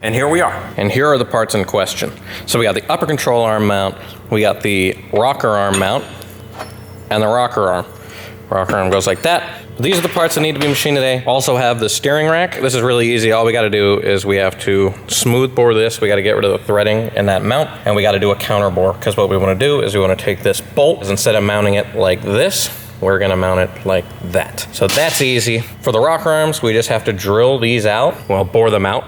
And here we are. And here are the parts in question. So we got the upper control arm mount, we got the rocker arm mount, and the rocker arm. Rocker arm goes like that. These are the parts that need to be machined today. Also have the steering rack. This is really easy. All we gotta do is we have to smooth bore this. We gotta get rid of the threading in that mount, and we gotta do a counter bore, because what we wanna do is we wanna take this bolt, instead of mounting it like this, we're gonna mount it like that. So that's easy. For the rocker arms, we just have to drill these out, well, bore them out,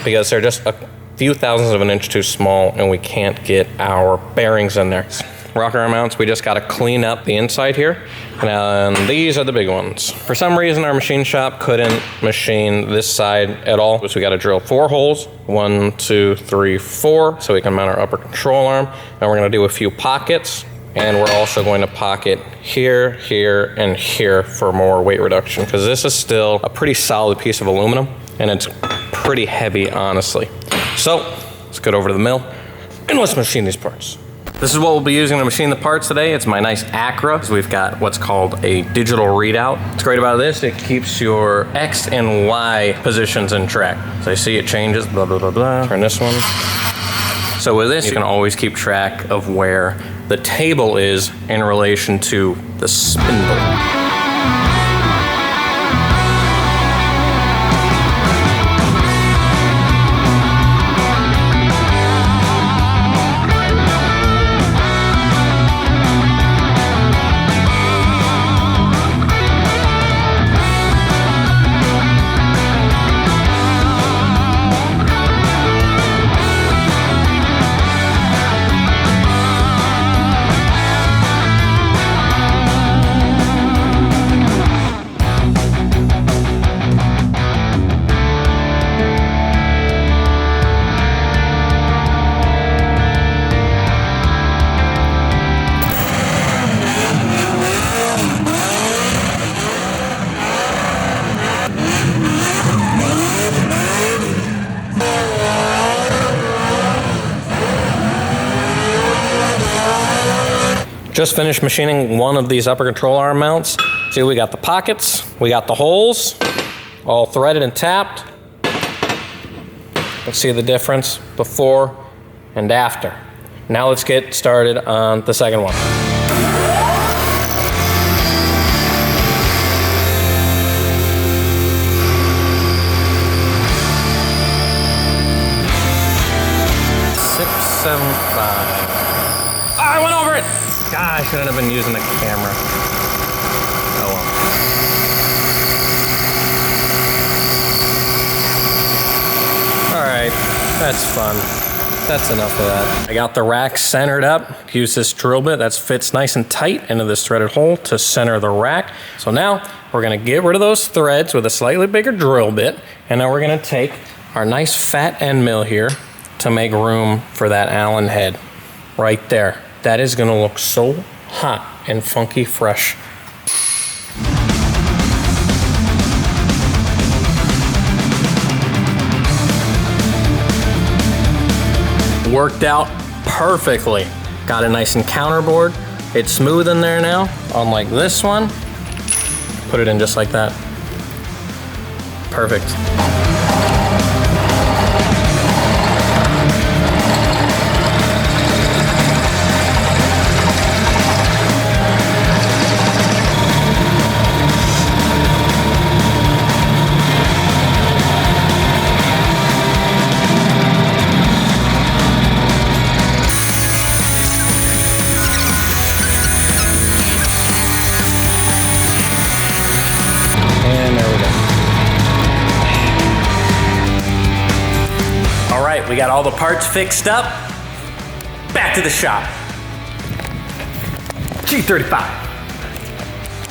because they're just a few thousandths of an inch too small and we can't get our bearings in there. Rocker arm mounts, we just gotta clean up the inside here. And these are the big ones. For some reason, our machine shop couldn't machine this side at all. So we gotta drill 4 holes, 1, 2, 3, 4, so we can mount our upper control arm. And we're gonna do a few pockets. And we're also going to pocket here, here, and here for more weight reduction, because this is still a pretty solid piece of aluminum and it's pretty heavy, honestly. So let's get over to the mill and let's machine these parts. This is what we'll be using to machine the parts today. It's my nice Acra. We've got what's called a digital readout. What's great about this, it keeps your X and Y positions in track. So you see it changes, blah, blah, blah, blah. Turn this one. So with this, you can always keep track of where the table is in relation to the spindle. Just finished machining one of these upper control arm mounts. See, we got the pockets, we got the holes, all threaded and tapped. Let's see the difference before and after. Now let's get started on the second one. I went over it! God, I shouldn't have been using the camera. Oh well. All right, that's fun. That's enough of that. I got the rack centered up. Use this drill bit that fits nice and tight into this threaded hole to center the rack. So now we're gonna get rid of those threads with a slightly bigger drill bit, and now we're gonna take our nice fat end mill here to make room for that Allen head right there. That is gonna look so hot and funky fresh. Worked out perfectly. Got it nice and counterboard. It's smooth in there now, unlike this one. Put it in just like that. Perfect. We got all the parts fixed up. Back to the shop. G35.